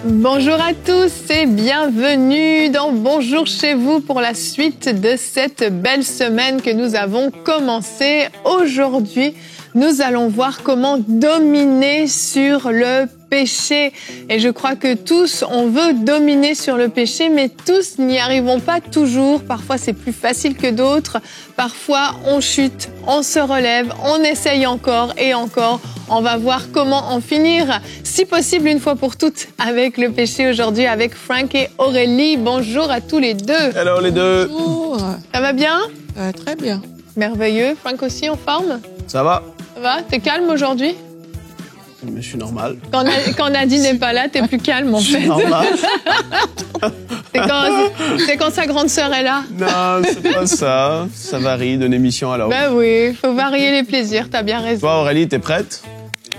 Bonjour à tous et bienvenue dans Bonjour chez vous pour la suite de cette belle semaine que nous avons commencée. Aujourd'hui, nous allons voir comment dominer sur le péché. Et je crois que tous, on veut dominer sur le péché, mais tous n'y arrivons pas toujours. Parfois, c'est plus facile que d'autres. Parfois, on chute, on se relève, on essaye encore et encore. On va voir comment en finir, si possible, une fois pour toutes, avec le péché aujourd'hui, avec Frank et Aurélie. Bonjour à tous les deux. Hello les deux. Bonjour. Ça va bien? Très bien. Merveilleux. Frank aussi, en forme? Ça va? Ça va? T'es calme aujourd'hui? Mais je suis normal. Quand Nadine n'est pas là, t'es plus calme en fait. Normal. C'est quand sa grande sœur est là. Non, c'est pas ça. Ça varie d'une émission à l'autre. Ben oui, faut varier les plaisirs, t'as bien raison. Toi Aurélie, t'es prête?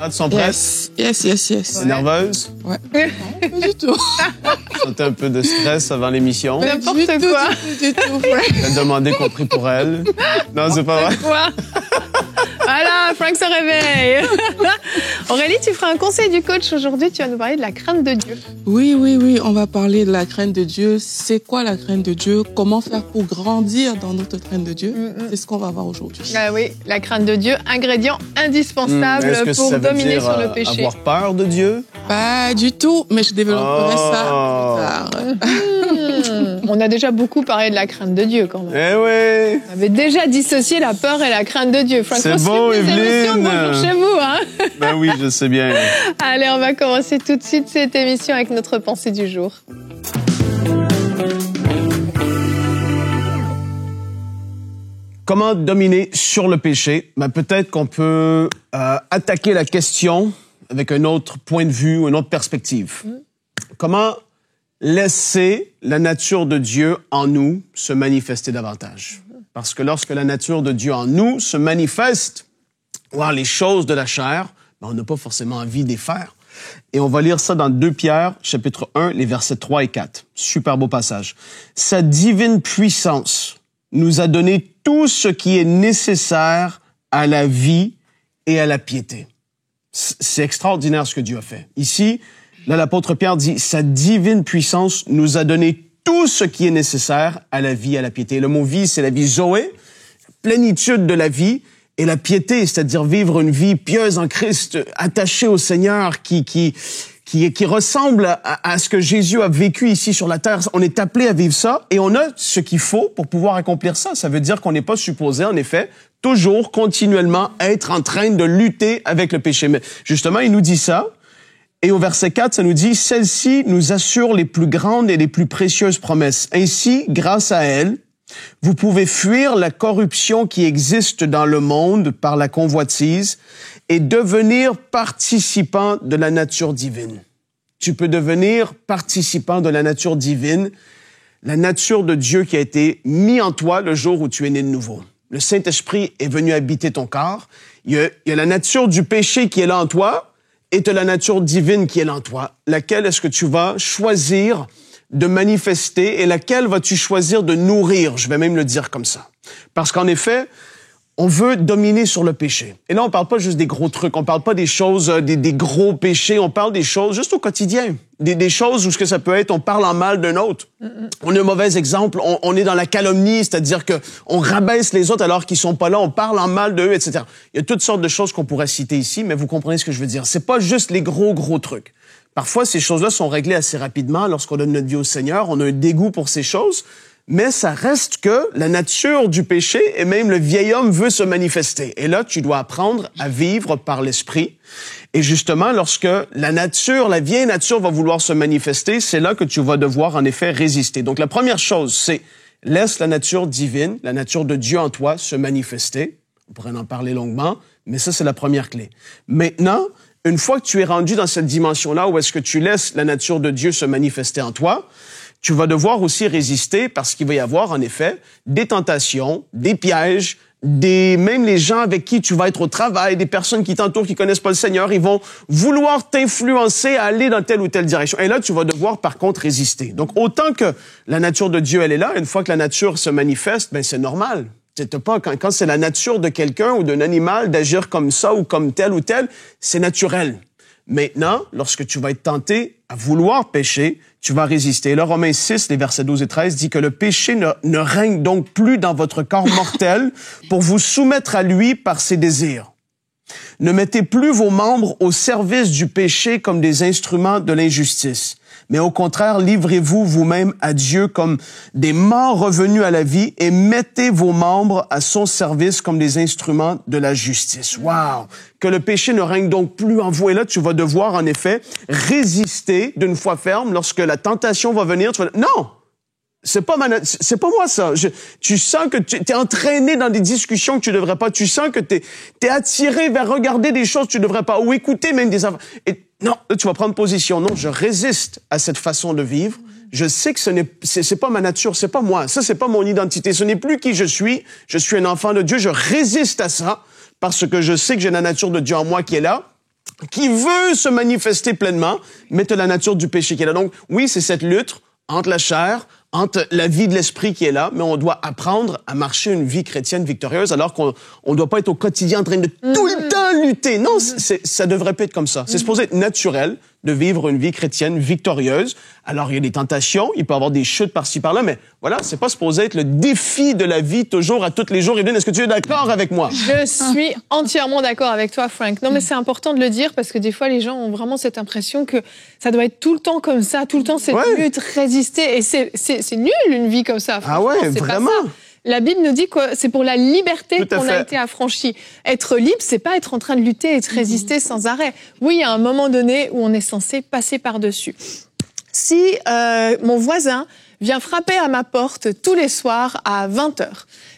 Ah, tu sens prête? Yes. T'es nerveuse? Ouais. Pas du tout. Sentais un peu de stress avant l'émission. N'importe Du quoi. tout. Elle a demandé qu'on prie pour elle. Non, c'est pas vrai. Quoi? Voilà, Frank se réveille. Aurélie, tu feras un conseil du coach aujourd'hui. Tu vas nous parler de la crainte de Dieu. Oui. On va parler de la crainte de Dieu. C'est quoi la crainte de Dieu? Comment faire pour grandir dans notre crainte de Dieu? C'est ce qu'on va voir aujourd'hui. Ah oui, la crainte de Dieu, ingrédient indispensable Est-ce que pour ça veut dominer dire, sur le péché. avoir peur de Dieu? Pas du tout, mais je développerai ça plus tard. On a déjà beaucoup parlé de la crainte de Dieu quand même. Eh oui! On avait déjà dissocié la peur et la crainte de Dieu. Frank, C'est on suit bon, les Evelyne. émissions de Bonjour chez vous, hein? Ben oui, je sais bien. Allez, on va commencer tout de suite cette émission avec notre pensée du jour. Comment dominer sur le péché? Ben, peut-être qu'on peut attaquer la question avec un autre point de vue, une autre perspective. Comment laisser la nature de Dieu en nous se manifester davantage? Parce que lorsque la nature de Dieu en nous se manifeste, voir les choses de la chair, ben, on n'a pas forcément envie d'y faire. Et on va lire ça dans 2 Pierre, chapitre 1, les versets 3 et 4. Super beau passage. Sa divine puissance nous a donné tout ce qui est nécessaire à la vie et à la piété. C'est extraordinaire ce que Dieu a fait. Ici, là, l'apôtre Pierre dit, sa divine puissance nous a donné tout ce qui est nécessaire à la vie et à la piété. Le mot vie, c'est la vie Zoé, plénitude de la vie, et la piété, c'est-à-dire vivre une vie pieuse en Christ, attachée au Seigneur, qui ressemble à ce que Jésus a vécu ici sur la terre. On est appelé à vivre ça et on a ce qu'il faut pour pouvoir accomplir ça. Ça veut dire qu'on n'est pas supposé, en effet, toujours, continuellement, être en train de lutter avec le péché. Mais justement, il nous dit ça. Et au verset 4, ça nous dit « Celle-ci nous assure les plus grandes et les plus précieuses promesses. Ainsi, grâce à elle, vous pouvez fuir la corruption qui existe dans le monde par la convoitise et devenir participant de la nature divine. » Tu peux devenir participant de la nature divine, la nature de Dieu qui a été mise en toi le jour où tu es né de nouveau. Le Saint-Esprit est venu habiter ton corps. Il y a la nature du péché qui est là en toi et tu as la nature divine qui est là en toi. Laquelle est-ce que tu vas choisir de manifester et laquelle vas-tu choisir de nourrir? Je vais même le dire comme ça. Parce qu'en effet, on veut dominer sur le péché. Et là, on parle pas juste des gros trucs, on parle pas des choses, des gros péchés, on parle des choses juste au quotidien. Des choses où ce que ça peut être, on parle en mal d'un autre. On a un mauvais exemple, on est dans la calomnie, c'est-à-dire que on rabaisse les autres alors qu'ils sont pas là, on parle en mal d'eux, etc. Il y a toutes sortes de choses qu'on pourrait citer ici, mais vous comprenez ce que je veux dire. C'est pas juste les gros trucs. Parfois, ces choses-là sont réglées assez rapidement lorsqu'on donne notre vie au Seigneur. On a un dégoût pour ces choses, mais ça reste que la nature du péché et même le vieil homme veut se manifester. Et là, tu dois apprendre à vivre par l'Esprit. Et justement, lorsque la vieille nature va vouloir se manifester, c'est là que tu vas devoir en effet résister. Donc, la première chose, c'est laisse la nature divine, la nature de Dieu en toi se manifester. On pourrait en parler longuement, mais ça, c'est la première clé. Maintenant, une fois que tu es rendu dans cette dimension-là où est-ce que tu laisses la nature de Dieu se manifester en toi, tu vas devoir aussi résister parce qu'il va y avoir, en effet, des tentations, des pièges, même les gens avec qui tu vas être au travail, des personnes qui t'entourent, qui connaissent pas le Seigneur, ils vont vouloir t'influencer à aller dans telle ou telle direction. Et là, tu vas devoir, par contre, résister. Donc, autant que la nature de Dieu, elle est là, une fois que la nature se manifeste, ben c'est normal. Quand c'est la nature de quelqu'un ou d'un animal d'agir comme ça ou comme tel, c'est naturel. Maintenant, lorsque tu vas être tenté à vouloir pécher, tu vas résister. Là, Romains 6, les versets 12 et 13, dit que le péché ne règne donc plus dans votre corps mortel pour vous soumettre à lui par ses désirs. Ne mettez plus vos membres au service du péché comme des instruments de l'injustice, mais au contraire, livrez-vous vous-même à Dieu comme des morts revenus à la vie et mettez vos membres à son service comme des instruments de la justice. Wow! Que le péché ne règne donc plus en vous. Et là, tu vas devoir, en effet, résister d'une foi ferme lorsque la tentation va venir. Tu vas dire, non! C'est pas moi, ça. Tu sens que tu es entraîné dans des discussions que tu devrais pas. Tu sens que t'es attiré vers regarder des choses que tu devrais pas. Ou écouter même des affaires. Et non, là, tu vas prendre position. Non, je résiste à cette façon de vivre. Je sais que c'est pas ma nature, c'est pas moi. Ça, c'est pas mon identité. Ce n'est plus qui je suis. Je suis un enfant de Dieu. Je résiste à ça parce que je sais que j'ai la nature de Dieu en moi qui est là, qui veut se manifester pleinement, mais tu as la nature du péché qui est là. Donc, oui, c'est cette lutte entre la chair, entre la vie de l'esprit qui est là, mais on doit apprendre à marcher une vie chrétienne victorieuse alors qu'on ne doit pas être au quotidien en train de tout le temps lutter. Non, ça devrait pas être comme ça. C'est supposé être naturel de vivre une vie chrétienne victorieuse. Alors, il y a des tentations, il peut y avoir des chutes par-ci, par-là, mais voilà, c'est pas supposé être le défi de la vie toujours, à tous les jours. Evelyne, est-ce que tu es d'accord avec moi? Je suis entièrement d'accord avec toi, Frank. Non, mais c'est important de le dire parce que des fois, les gens ont vraiment cette impression que ça doit être tout le temps comme ça, tout le temps cette lutte, résister. Et c'est nul, une vie comme ça. Ah ouais, vraiment? La Bible nous dit que c'est pour la liberté qu'on a été affranchi. Être libre, c'est pas être en train de lutter et de résister sans arrêt. Oui, il y a un moment donné où on est censé passer par-dessus. Si mon voisin vient frapper à ma porte tous les soirs à 20h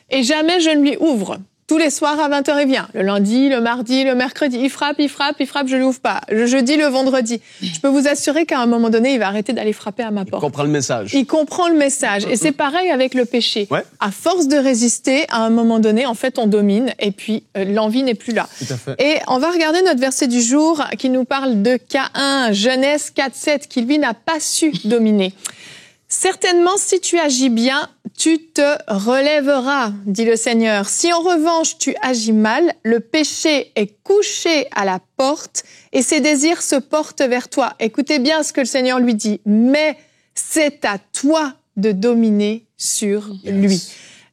et jamais je ne lui ouvre, tous les soirs à 20h, il vient. Le lundi, le mardi, le mercredi, il frappe, je lui ouvre pas. Le jeudi, le vendredi. Je peux vous assurer qu'à un moment donné, il va arrêter d'aller frapper à ma porte. Il comprend le message. Il comprend le message. Et c'est pareil avec le péché. Ouais. À force de résister, à un moment donné, en fait, on domine et puis l'envie n'est plus là. Tout à fait. Et on va regarder notre verset du jour qui nous parle de Caïn, Genèse 4:7, qui lui n'a pas su dominer. Certainement, si tu agis bien, tu te relèveras, dit le Seigneur. Si en revanche tu agis mal, le péché est couché à la porte et ses désirs se portent vers toi. Écoutez bien ce que le Seigneur lui dit. Mais c'est à toi de dominer sur lui.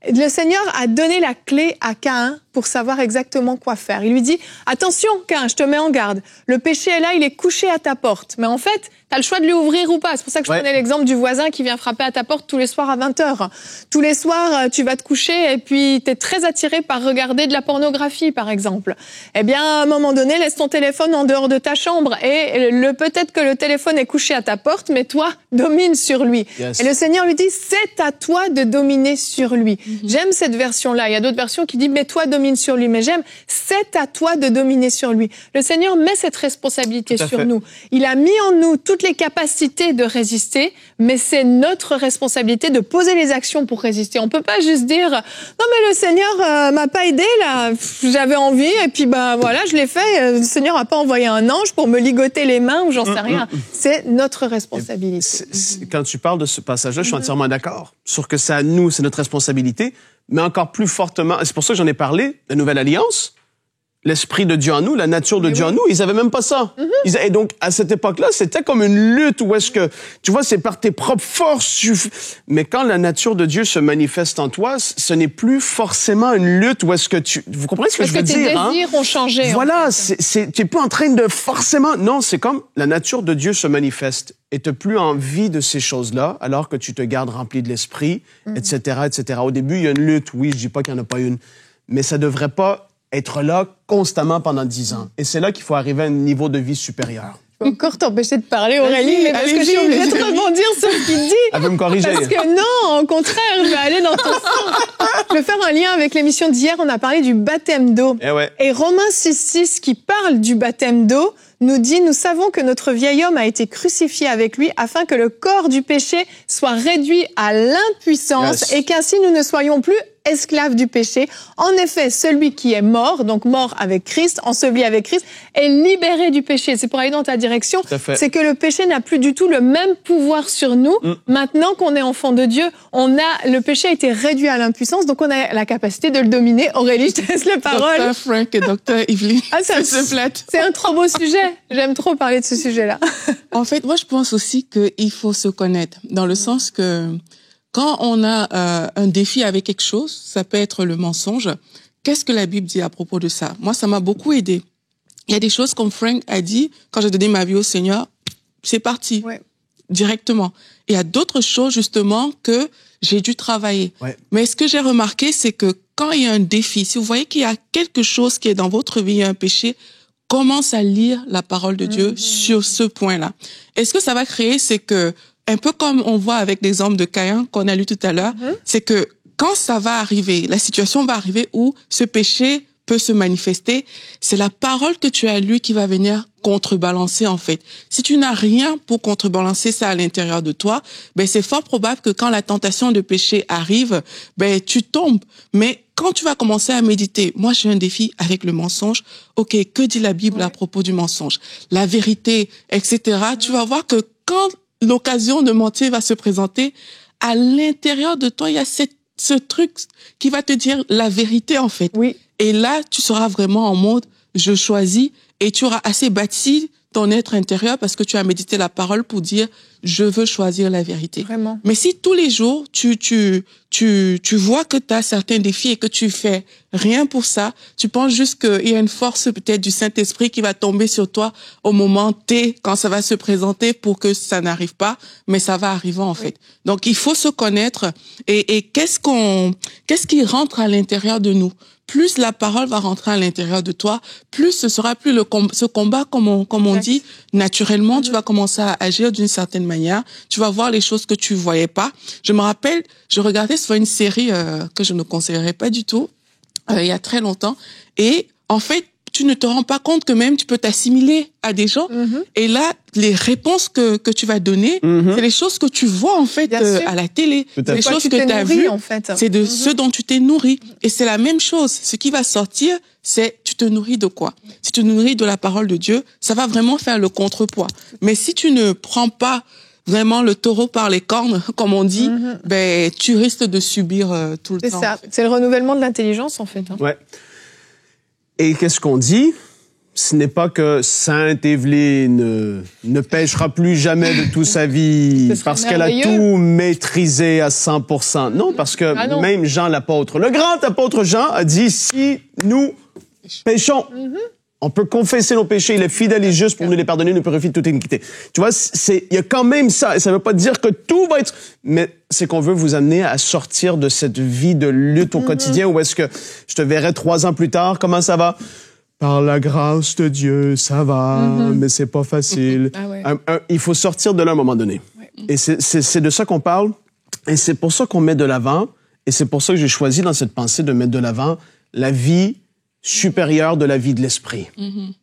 Le Seigneur a donné la clé à Caïn pour savoir exactement quoi faire. Il lui dit, attention Caïn, je te mets en garde. Le péché est là, il est couché à ta porte. Mais en fait, tu as le choix de lui ouvrir ou pas. C'est pour ça que je prenais l'exemple du voisin qui vient frapper à ta porte tous les soirs à 20h. Tous les soirs, tu vas te coucher et puis tu es très attiré par regarder de la pornographie, par exemple. Eh bien, à un moment donné, laisse ton téléphone en dehors de ta chambre et peut-être que le téléphone est couché à ta porte, mais toi, domine sur lui. Yes. Et le Seigneur lui dit, c'est à toi de dominer sur lui. J'aime cette version-là. Il y a d'autres versions qui disent, mais toi, domine sur lui. Mais j'aime, c'est à toi de dominer sur lui. Le Seigneur met cette responsabilité sur nous. Il a mis en nous toutes les capacités de résister, mais c'est notre responsabilité de poser les actions pour résister. On peut pas juste dire, non mais le Seigneur m'a pas aidé là, j'avais envie et puis voilà, je l'ai fait. Le Seigneur a pas envoyé un ange pour me ligoter les mains ou j'en sais rien. C'est notre responsabilité. Quand tu parles de ce passage-là, je suis entièrement d'accord. Sur que c'est à nous, c'est notre responsabilité, mais encore plus fortement, c'est pour ça que j'en ai parlé, la Nouvelle Alliance, l'Esprit de Dieu en nous, la nature de Dieu en nous, ils avaient même pas ça. Et donc, à cette époque-là, c'était comme une lutte où est-ce que, tu vois, c'est par tes propres forces. Mais quand la nature de Dieu se manifeste en toi, ce n'est plus forcément une lutte où est-ce que vous comprenez ce que je veux dire? Parce que tes désirs ont changé. Voilà, t'es pas en train de forcément, non, c'est comme la nature de Dieu se manifeste et t'as plus envie de ces choses-là alors que tu te gardes rempli de l'Esprit, etc., etc. Au début, il y a une lutte, oui, je dis pas qu'il y en a pas une, mais ça devrait pas être là constamment pendant 10 ans. Et c'est là qu'il faut arriver à un niveau de vie supérieur. Je peux encore t'empêcher de parler, Aurélie, mais parce que je suis obligée de rebondir sur ce qu'il dit. Elle veut me corriger. Parce que non, au contraire, je vais aller dans ton sens. Je vais faire un lien avec l'émission d'hier, on a parlé du baptême d'eau. Eh ouais. Et Romains 6:6 qui parle du baptême d'eau nous dit « Nous savons que notre vieil homme a été crucifié avec lui afin que le corps du péché soit réduit à l'impuissance et qu'ainsi nous ne soyons plus esclaves du péché. En effet, celui qui est mort, donc mort avec Christ, enseveli avec Christ, est libéré du péché. » C'est pour aller dans ta direction. C'est que le péché n'a plus du tout le même pouvoir sur nous. Maintenant qu'on est enfant de Dieu, le péché a été réduit à l'impuissance, donc on a la capacité de le dominer. Aurélie, je te laisse la parole. Dr. Frank et Dr. Evelyn. C'est un trop beau sujet. J'aime trop parler de ce sujet-là. En fait, moi, je pense aussi qu'il faut se connaître, dans le sens que quand on a un défi avec quelque chose, ça peut être le mensonge. Qu'est-ce que la Bible dit à propos de ça? Moi, ça m'a beaucoup aidé. Il y a des choses comme Frank a dit, quand j'ai donné ma vie au Seigneur, c'est parti, directement. Et il y a d'autres choses, justement, que j'ai dû travailler. Mais ce que j'ai remarqué, c'est que quand il y a un défi, si vous voyez qu'il y a quelque chose qui est dans votre vie, un péché, commence à lire la parole de Dieu sur ce point-là. Et ce que ça va créer, c'est que, un peu comme on voit avec l'exemple de Caïn qu'on a lu tout à l'heure, c'est que quand ça va arriver, la situation va arriver où ce péché peut se manifester, c'est la parole que tu as lue qui va venir contrebalancer, en fait. Si tu n'as rien pour contrebalancer ça à l'intérieur de toi, ben, c'est fort probable que quand la tentation de péché arrive, ben, tu tombes. Mais quand tu vas commencer à méditer, moi, j'ai un défi avec le mensonge. OK, que dit la Bible à propos du mensonge? La vérité, etc. Tu vas voir que quand l'occasion de mentir va se présenter, à l'intérieur de toi, il y a ce truc qui va te dire la vérité, en fait. Et là, tu seras vraiment en mode, je choisis, et tu auras assez bâti ton être intérieur parce que tu as médité la parole pour dire, je veux choisir la vérité. Vraiment. Mais si tous les jours, tu vois que tu as certains défis et que tu fais rien pour ça, tu penses juste qu'il y a une force peut-être du Saint-Esprit qui va tomber sur toi au moment T, quand ça va se présenter pour que ça n'arrive pas, mais ça va arriver en fait. Donc, il faut se connaître et qu'est-ce qui rentre à l'intérieur de nous? Plus la parole va rentrer à l'intérieur de toi, plus ce sera plus ce combat, comme on dit, naturellement, tu vas commencer à agir d'une certaine manière. Tu vas voir les choses que tu voyais pas. Je me rappelle, je regardais sur une série que je ne conseillerais pas du tout, il y a très longtemps. Et en fait, tu ne te rends pas compte que même tu peux t'assimiler à des gens. Et là, les réponses que tu vas donner, c'est les choses que tu vois en fait à la télé. C'est les choses que tu as vues. En fait. C'est de ce dont tu t'es nourri. Et c'est la même chose. Ce qui va sortir, c'est tu te nourris de quoi? Si tu te nourris de la parole de Dieu, ça va vraiment faire le contrepoids. Mais si tu ne prends pas vraiment le taureau par les cornes, comme on dit, ben tu risques de subir tout le temps. C'est ça. En fait. C'est le renouvellement de l'intelligence en fait. Ouais. Et qu'est-ce qu'on dit? Ce n'est pas que Sainte Évelyne ne pêchera plus jamais de toute sa vie parce qu'elle a tout maîtrisé à 100%. Non, parce que même Jean l'apôtre, le grand apôtre Jean a dit, si nous péchons, on peut confesser nos péchés, il est fidèle et juste pour nous les pardonner, nous purifier de toute iniquité. Tu vois, il y a quand même ça. Et ça ne veut pas dire que tout va être... Mais c'est qu'on veut vous amener à sortir de cette vie de lutte au quotidien où est-ce que je te verrai 3 ans plus tard, comment ça va? Par la grâce de Dieu, ça va, mais c'est pas facile. Il faut sortir de là à un moment donné. Et c'est de ça qu'on parle. Et c'est pour ça qu'on met de l'avant. Et c'est pour ça que j'ai choisi dans cette pensée de mettre de l'avant la vie supérieure de la vie de l'esprit,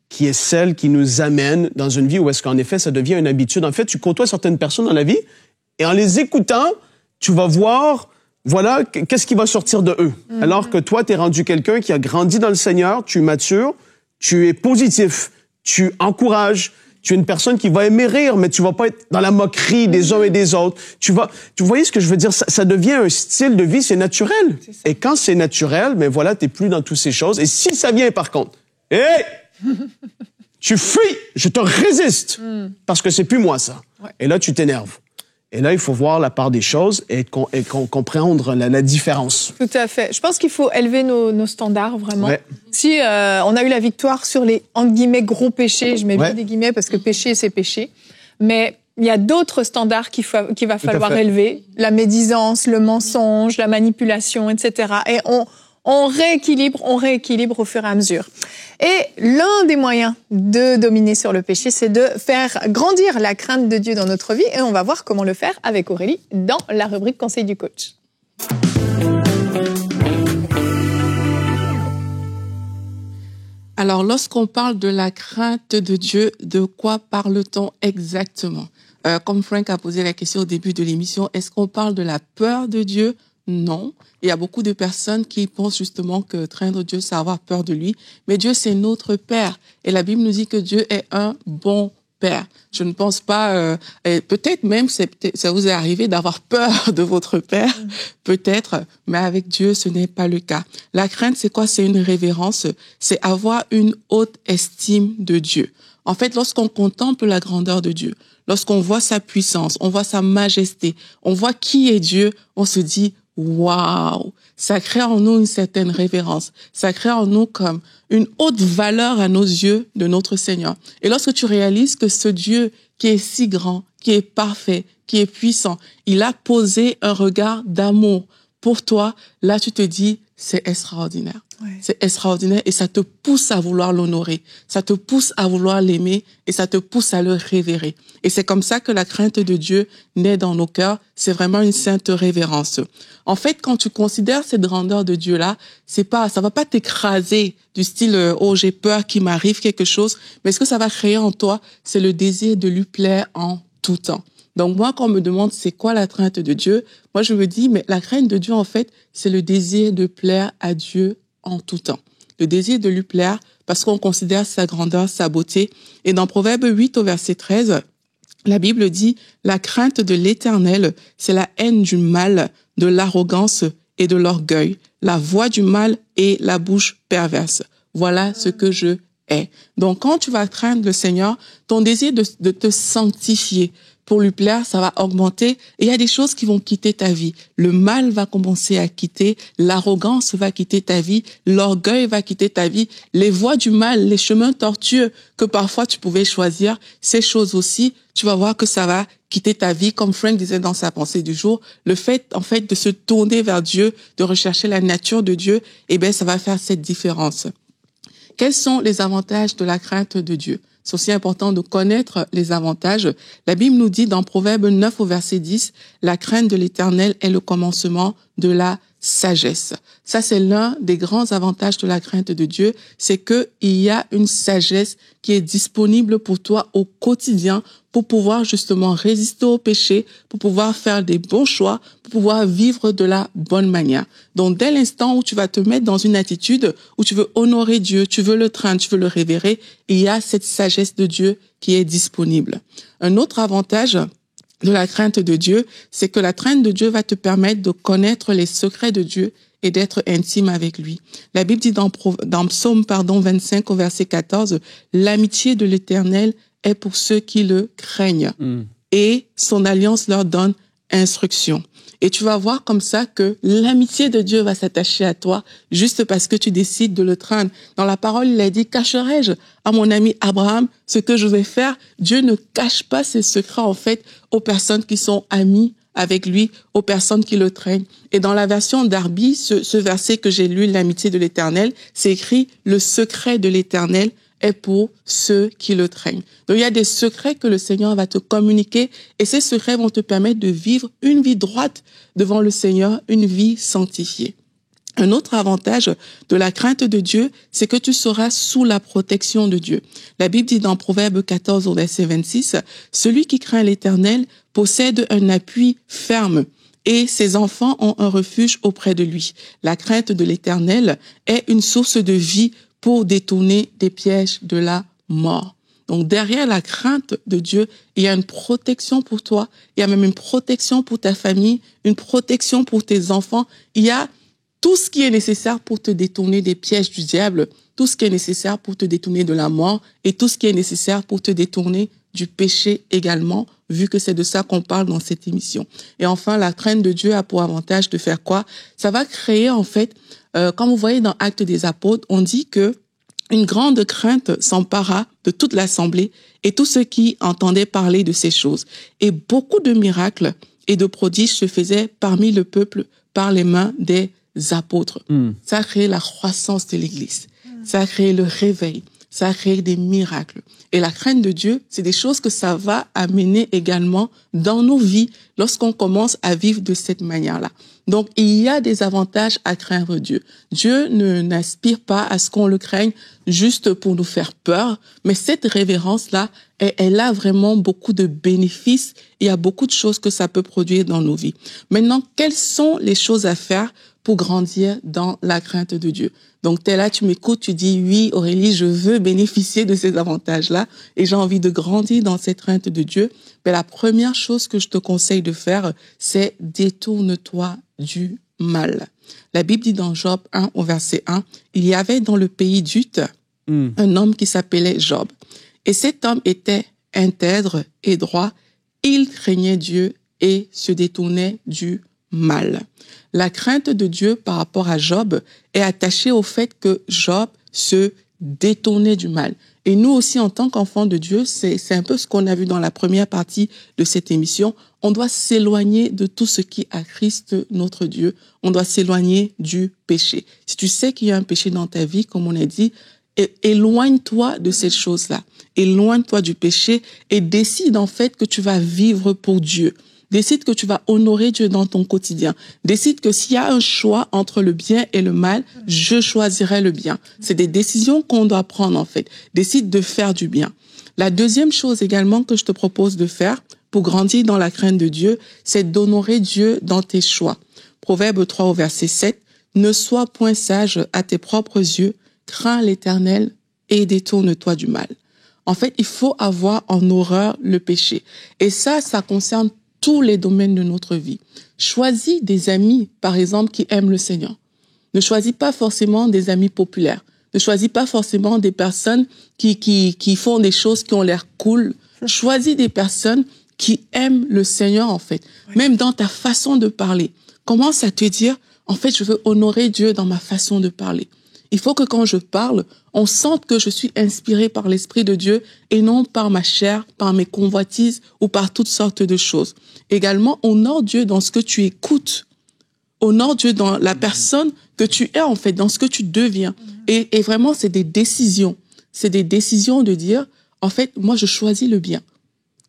qui est celle qui nous amène dans une vie où est-ce qu'en effet, ça devient une habitude. En fait, tu côtoies certaines personnes dans la vie et en les écoutant, tu vas voir, voilà, qu'est-ce qui va sortir de eux. Alors que toi, t'es rendu quelqu'un qui a grandi dans le Seigneur, tu matures, tu es positif, tu encourages, tu es une personne qui va aimer rire, mais tu vas pas être dans la moquerie des uns et des autres. Tu voyez ce que je veux dire? Ça devient un style de vie, c'est naturel. Et quand c'est naturel, ben voilà, t'es plus dans toutes ces choses. Et si ça vient par contre, hey! Tu fuis, je te résiste, parce que c'est plus moi ça. Et là, tu t'énerves. Et là, il faut voir la part des choses et comprendre la différence. Tout à fait. Je pense qu'il faut élever nos standards, vraiment. Si on a eu la victoire sur les, entre guillemets, gros péchés, je mets bien des guillemets parce que péché, c'est péché, mais il y a d'autres standards qu'il va falloir élever. La médisance, le mensonge, la manipulation, etc. Et on rééquilibre au fur et à mesure. Et l'un des moyens de dominer sur le péché, c'est de faire grandir la crainte de Dieu dans notre vie. Et on va voir comment le faire avec Aurélie dans la rubrique Conseil du coach. Alors, lorsqu'on parle de la crainte de Dieu, de quoi parle-t-on exactement? Comme Frank a posé la question au début de l'émission, est-ce qu'on parle de la peur de Dieu? Non. Il y a beaucoup de personnes qui pensent justement que craindre Dieu, c'est avoir peur de lui. Mais Dieu, c'est notre Père. Et la Bible nous dit que Dieu est un bon Père. Je ne pense pas, peut-être même, ça vous est arrivé d'avoir peur de votre Père, peut-être, mais avec Dieu, ce n'est pas le cas. La crainte, c'est quoi? C'est une révérence, c'est avoir une haute estime de Dieu. En fait, lorsqu'on contemple la grandeur de Dieu, lorsqu'on voit sa puissance, on voit sa majesté, on voit qui est Dieu, on se dit, waouh! Ça crée en nous une certaine révérence. Ça crée en nous comme une haute valeur à nos yeux de notre Seigneur. Et lorsque tu réalises que ce Dieu qui est si grand, qui est parfait, qui est puissant, il a posé un regard d'amour pour toi, là tu te dis, c'est extraordinaire. Ouais. C'est extraordinaire et ça te pousse à vouloir l'honorer. Ça te pousse à vouloir l'aimer et ça te pousse à le révérer. Et c'est comme ça que la crainte de Dieu naît dans nos cœurs. C'est vraiment une sainte révérence. En fait, quand tu considères cette grandeur de Dieu-là, ça va pas t'écraser du style, oh, j'ai peur qu'il m'arrive quelque chose. Mais ce que ça va créer en toi, c'est le désir de lui plaire en tout temps. Donc moi, quand on me demande c'est quoi la crainte de Dieu, moi je me dis, mais la crainte de Dieu, en fait, c'est le désir de plaire à Dieu en tout temps. Le désir de lui plaire parce qu'on considère sa grandeur, sa beauté. Et dans Proverbe 8 au verset 13, la Bible dit, la crainte de l'Éternel, c'est la haine du mal, de l'arrogance et de l'orgueil, la voix du mal et la bouche perverse. Voilà ce que je hais. Donc quand tu vas craindre le Seigneur, ton désir de te sanctifier, pour lui plaire, ça va augmenter et il y a des choses qui vont quitter ta vie. Le mal va commencer à quitter, l'arrogance va quitter ta vie, l'orgueil va quitter ta vie, les voies du mal, les chemins tortueux que parfois tu pouvais choisir, ces choses aussi, tu vas voir que ça va quitter ta vie. Comme Frank disait dans sa pensée du jour, le fait, en fait, de se tourner vers Dieu, de rechercher la nature de Dieu, eh ben, ça va faire cette différence. Quels sont les avantages de la crainte de Dieu? C'est aussi important de connaître les avantages. La Bible nous dit dans Proverbe 9 au verset 10, la crainte de l'Éternel est le commencement de la sagesse. Ça, c'est l'un des grands avantages de la crainte de Dieu, c'est que il y a une sagesse qui est disponible pour toi au quotidien pour pouvoir justement résister au péché, pour pouvoir faire des bons choix, pour pouvoir vivre de la bonne manière. Donc, dès l'instant où tu vas te mettre dans une attitude où tu veux honorer Dieu, tu veux le craindre, tu veux le révérer, il y a cette sagesse de Dieu qui est disponible. Un autre avantage de la crainte de Dieu, c'est que la crainte de Dieu va te permettre de connaître les secrets de Dieu et d'être intime avec lui. La Bible dit dans Psaume 25 au verset 14, l'amitié de l'Éternel est pour ceux qui le craignent et son alliance leur donne instruction. Et tu vas voir comme ça que l'amitié de Dieu va s'attacher à toi juste parce que tu décides de le craindre. Dans la parole, il a dit, cacherai-je à mon ami Abraham ce que je vais faire? Dieu ne cache pas ses secrets, en fait, aux personnes qui sont amies avec lui, aux personnes qui le craignent. Et dans la version d'Arby, ce verset que j'ai lu, l'amitié de l'Éternel, c'est écrit, le secret de l'Éternel est pour ceux qui le craignent. Donc, il y a des secrets que le Seigneur va te communiquer et ces secrets vont te permettre de vivre une vie droite devant le Seigneur, une vie sanctifiée. Un autre avantage de la crainte de Dieu, c'est que tu seras sous la protection de Dieu. La Bible dit dans Proverbe 14 au verset 26, « Celui qui craint l'Éternel possède un appui ferme et ses enfants ont un refuge auprès de lui. La crainte de l'Éternel est une source de vie pour détourner des pièges de la mort. » Donc derrière la crainte de Dieu, il y a une protection pour toi, il y a même une protection pour ta famille, une protection pour tes enfants. Il y a tout ce qui est nécessaire pour te détourner des pièges du diable, tout ce qui est nécessaire pour te détourner de la mort et tout ce qui est nécessaire pour te détourner du péché également, vu que c'est de ça qu'on parle dans cette émission. Et enfin, la crainte de Dieu a pour avantage de faire quoi? Ça va créer en fait, comme vous voyez dans Actes des Apôtres, on dit que une grande crainte s'empara de toute l'assemblée et tous ceux qui entendaient parler de ces choses. Et beaucoup de miracles et de prodiges se faisaient parmi le peuple par les mains des apôtres. Ça a créé la croissance de l'Église. Ça a créé le réveil. ça a créé des miracles. Et la crainte de Dieu, c'est des choses que ça va amener également dans nos vies lorsqu'on commence à vivre de cette manière-là. Donc, il y a des avantages à craindre Dieu. Dieu n'aspire pas à ce qu'on le craigne juste pour nous faire peur, mais cette révérence-là, elle a vraiment beaucoup de bénéfices. Il y a beaucoup de choses que ça peut produire dans nos vies. Maintenant, quelles sont les choses à faire pour grandir dans la crainte de Dieu? Donc, t'es là, tu m'écoutes, tu dis, oui, Aurélie, je veux bénéficier de ces avantages-là et j'ai envie de grandir dans cette crainte de Dieu. Mais la première chose que je te conseille de faire, c'est détourne-toi du mal. La Bible dit dans Job 1 au verset 1, il y avait dans le pays d'Uth un homme qui s'appelait Job. Et cet homme était intègre et droit. Il craignait Dieu et se détournait du mal. La crainte de Dieu par rapport à Job est attachée au fait que Job se détournait du mal. Et nous aussi, en tant qu'enfants de Dieu, c'est un peu ce qu'on a vu dans la première partie de cette émission. On doit s'éloigner de tout ce qui a Christ, notre Dieu. On doit s'éloigner du péché. Si tu sais qu'il y a un péché dans ta vie, comme on a dit, éloigne-toi de cette chose-là. Éloigne-toi du péché et décide en fait que tu vas vivre pour Dieu. Décide que tu vas honorer Dieu dans ton quotidien. Décide que s'il y a un choix entre le bien et le mal, je choisirai le bien. C'est des décisions qu'on doit prendre en fait. Décide de faire du bien. La deuxième chose également que je te propose de faire pour grandir dans la crainte de Dieu, c'est d'honorer Dieu dans tes choix. Proverbe 3 au verset 7. Ne sois point sage à tes propres yeux, crains l'Éternel et détourne-toi du mal. En fait, il faut avoir en horreur le péché. Et ça concerne tous les domaines de notre vie. Choisis des amis, par exemple, qui aiment le Seigneur. Ne choisis pas forcément des amis populaires. Ne choisis pas forcément des personnes qui font des choses qui ont l'air cool. Choisis des personnes qui aiment le Seigneur, en fait. Oui. Même dans ta façon de parler. Commence à te dire, en fait, je veux honorer Dieu dans ma façon de parler. Il faut que quand je parle, on sente que je suis inspiré par l'Esprit de Dieu et non par ma chair, par mes convoitises ou par toutes sortes de choses. Également, honore Dieu dans ce que tu écoutes. Honore Dieu dans la personne que tu es, en fait, dans ce que tu deviens. Et vraiment, c'est des décisions. C'est des décisions de dire, en fait, moi, je choisis le bien.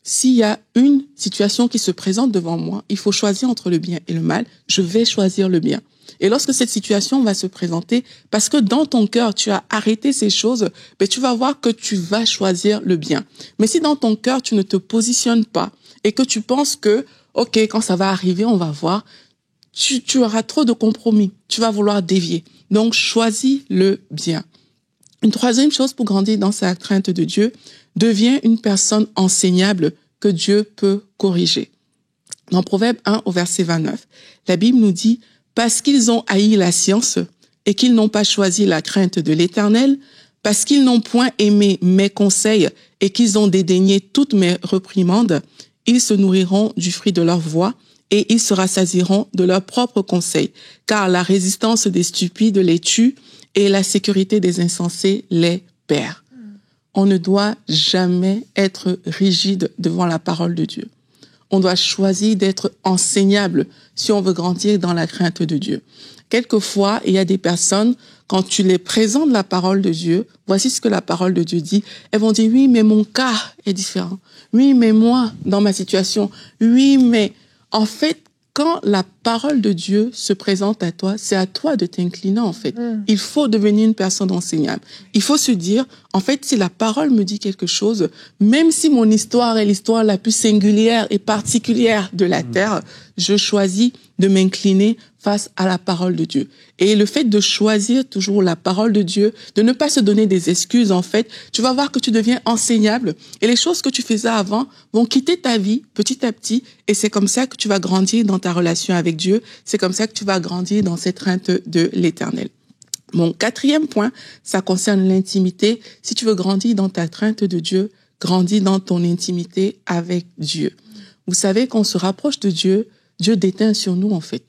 S'il y a une situation qui se présente devant moi, il faut choisir entre le bien et le mal. Je vais choisir le bien. Et lorsque cette situation va se présenter, parce que dans ton cœur, tu as arrêté ces choses, ben tu vas voir que tu vas choisir le bien. Mais si dans ton cœur, tu ne te positionnes pas et que tu penses que, OK, quand ça va arriver, on va voir, tu auras trop de compromis. Tu vas vouloir dévier. Donc, choisis le bien. Une troisième chose pour grandir dans sa crainte de Dieu, deviens une personne enseignable que Dieu peut corriger. Dans Proverbe 1 au verset 29, la Bible nous dit « Parce qu'ils ont haï la science et qu'ils n'ont pas choisi la crainte de l'Éternel, parce qu'ils n'ont point aimé mes conseils et qu'ils ont dédaigné toutes mes réprimandes, ils se nourriront du fruit de leur voix et ils se rassasieront de leurs propres conseils, car la résistance des stupides les tue et la sécurité des insensés les perd. » On ne doit jamais être rigide devant la parole de Dieu. On doit choisir d'être enseignable si on veut grandir dans la crainte de Dieu. Quelquefois, il y a des personnes, quand tu les présentes la parole de Dieu, voici ce que la parole de Dieu dit, elles vont dire, oui, mais mon cas est différent. Oui, mais moi, dans ma situation. Oui, mais en fait, quand la parole de Dieu se présente à toi, c'est à toi de t'incliner, en fait. Il faut devenir une personne enseignable. Il faut se dire, en fait, si la parole me dit quelque chose, même si mon histoire est l'histoire la plus singulière et particulière de la terre, je choisis de m'incliner face à la parole de Dieu. Et le fait de choisir toujours la parole de Dieu, de ne pas se donner des excuses, en fait, tu vas voir que tu deviens enseignable et les choses que tu faisais avant vont quitter ta vie petit à petit et c'est comme ça que tu vas grandir dans ta relation avec Dieu. C'est comme ça que tu vas grandir dans cette crainte de l'Éternel. Mon quatrième point, ça concerne l'intimité. Si tu veux grandir dans ta crainte de Dieu, grandis dans ton intimité avec Dieu. Vous savez, quand on se rapproche de Dieu, Dieu déteint sur nous, en fait.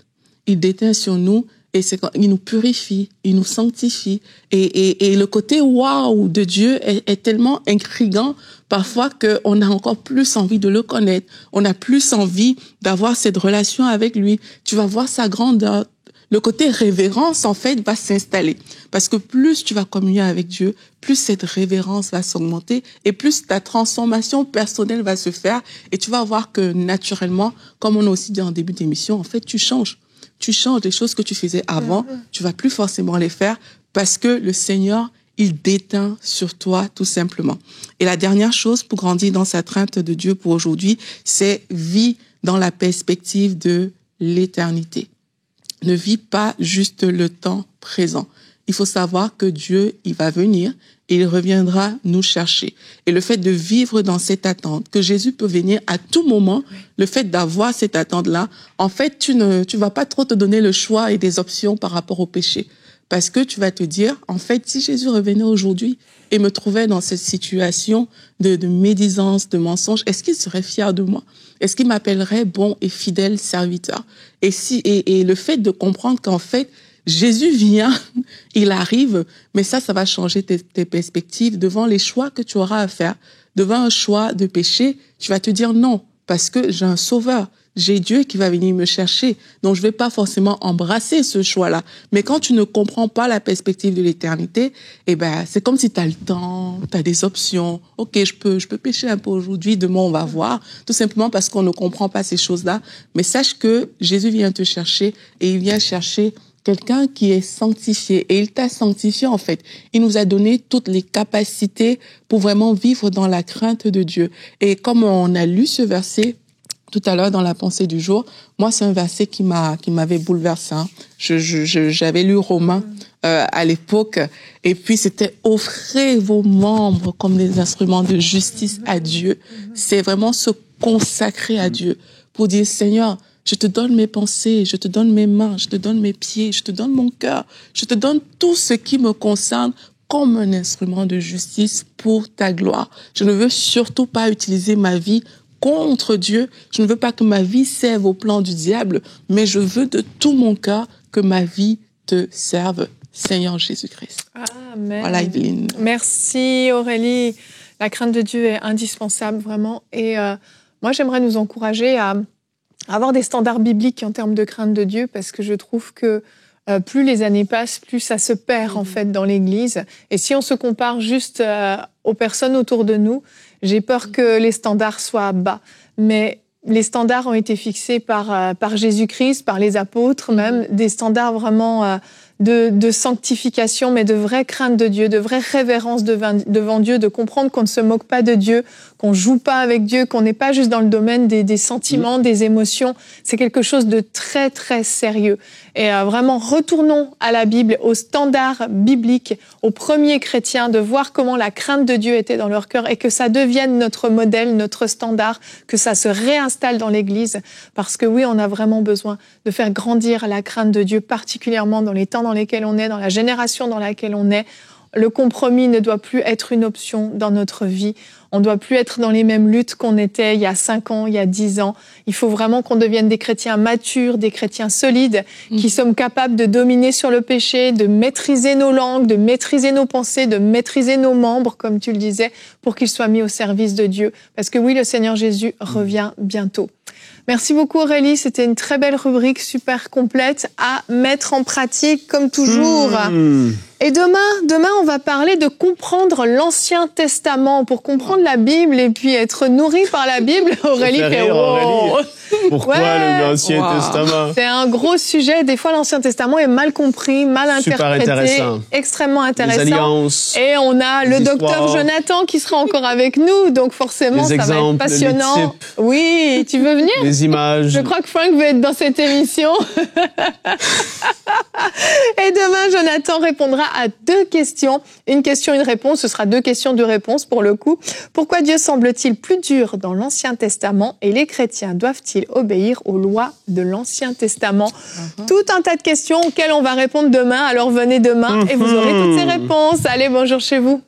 Il déteint sur nous et il nous purifie, il nous sanctifie. Et le côté waouh de Dieu est tellement intriguant parfois qu'on a encore plus envie de le connaître. On a plus envie d'avoir cette relation avec lui. Tu vas voir sa grandeur. le côté révérence, en fait, va s'installer. Parce que plus tu vas communier avec Dieu, plus cette révérence va s'augmenter et plus ta transformation personnelle va se faire. Et tu vas voir que naturellement, comme on a aussi dit en début d'émission, en fait, tu changes. Tu changes les choses que tu faisais avant, tu vas plus forcément les faire parce que le Seigneur, il déteint sur toi tout simplement. Et la dernière chose pour grandir dans sa crainte de Dieu pour aujourd'hui, c'est vis dans la perspective de l'éternité. Ne vis pas juste le temps présent. Il faut savoir que Dieu, il va venir et il reviendra nous chercher. Et le fait de vivre dans cette attente, que Jésus peut venir à tout moment, le fait d'avoir cette attente-là, en fait, tu vas pas trop te donner le choix et des options par rapport au péché. Parce que tu vas te dire, en fait, si Jésus revenait aujourd'hui et me trouvait dans cette situation de médisance, de mensonge, est-ce qu'il serait fier de moi? Est-ce qu'il m'appellerait bon et fidèle serviteur? Et le fait de comprendre qu'en fait, Jésus vient, il arrive, mais ça va changer tes perspectives devant les choix que tu auras à faire. Devant un choix de péché, tu vas te dire non, parce que j'ai un sauveur. J'ai Dieu qui va venir me chercher. Donc, je vais pas forcément embrasser ce choix-là. Mais quand tu ne comprends pas la perspective de l'éternité, eh ben, c'est comme si tu as le temps, tu as des options. OK, je peux pécher un peu aujourd'hui, demain on va voir. Tout simplement parce qu'on ne comprend pas ces choses-là. Mais sache que Jésus vient te chercher et il vient chercher quelqu'un qui est sanctifié. Et il t'a sanctifié, en fait. Il nous a donné toutes les capacités pour vraiment vivre dans la crainte de Dieu. Et comme on a lu ce verset tout à l'heure dans la pensée du jour, moi, c'est un verset qui m'avait bouleversé. Hein. J'avais lu Romains à l'époque, et puis c'était offrez vos membres comme des instruments de justice à Dieu. C'est vraiment se consacrer à Dieu pour dire Seigneur, je te donne mes pensées, je te donne mes mains, je te donne mes pieds, je te donne mon cœur, je te donne tout ce qui me concerne comme un instrument de justice pour ta gloire. Je ne veux surtout pas utiliser ma vie contre Dieu. Je ne veux pas que ma vie serve au plan du diable, mais je veux de tout mon cœur que ma vie te serve, Seigneur Jésus-Christ. Amen. Voilà, Evelyne. Merci Aurélie. La crainte de Dieu est indispensable, vraiment. Et moi, j'aimerais nous encourager à avoir des standards bibliques en termes de crainte de Dieu, parce que je trouve que plus les années passent, plus ça se perd en fait dans l'Église. Et si on se compare juste aux personnes autour de nous, j'ai peur que les standards soient bas. Mais les standards ont été fixés par Jésus-Christ, par les apôtres même, des standards vraiment de sanctification, mais de vraie crainte de Dieu, de vraie révérence devant Dieu, de comprendre qu'on ne se moque pas de Dieu, qu'on joue pas avec Dieu, qu'on n'est pas juste dans le domaine des sentiments, des émotions. C'est quelque chose de très, très sérieux. Et vraiment, retournons à la Bible, aux standards bibliques, aux premiers chrétiens, de voir comment la crainte de Dieu était dans leur cœur et que ça devienne notre modèle, notre standard, que ça se réinstalle dans l'Église. Parce que oui, on a vraiment besoin de faire grandir la crainte de Dieu, particulièrement dans les temps dans lesquels on est, dans la génération dans laquelle on est. Le compromis ne doit plus être une option dans notre vie. On ne doit plus être dans les mêmes luttes qu'on était il y a 5 ans, il y a 10 ans. Il faut vraiment qu'on devienne des chrétiens matures, des chrétiens solides, qui sommes capables de dominer sur le péché, de maîtriser nos langues, de maîtriser nos pensées, de maîtriser nos membres, comme tu le disais, pour qu'ils soient mis au service de Dieu. Parce que oui, le Seigneur Jésus revient bientôt. Merci beaucoup Aurélie, c'était une très belle rubrique, super complète, à mettre en pratique comme toujours. Et demain, on va parler de comprendre l'Ancien Testament, pour comprendre la Bible et puis être nourri par la Bible. Aurélie fait wow. Pourquoi l'Ancien Testament? C'est un gros sujet. Des fois, l'Ancien Testament est mal compris, mal interprété, extrêmement intéressant. Les alliances, et on a le docteur Jonathan qui sera encore avec nous, donc forcément, ça va être passionnant. Les types, oui, tu veux venir? Les images. Je crois que Frank veut être dans cette émission. Et demain, Jonathan répondra à 2 questions. Une question, une réponse. Ce sera 2 questions, 2 réponses pour le coup. Pourquoi Dieu semble-t-il plus dur dans l'Ancien Testament et les chrétiens doivent-ils obéir aux lois de l'Ancien Testament? Tout un tas de questions auxquelles on va répondre demain. Alors venez demain et vous aurez toutes ces réponses. Allez, bonjour chez vous.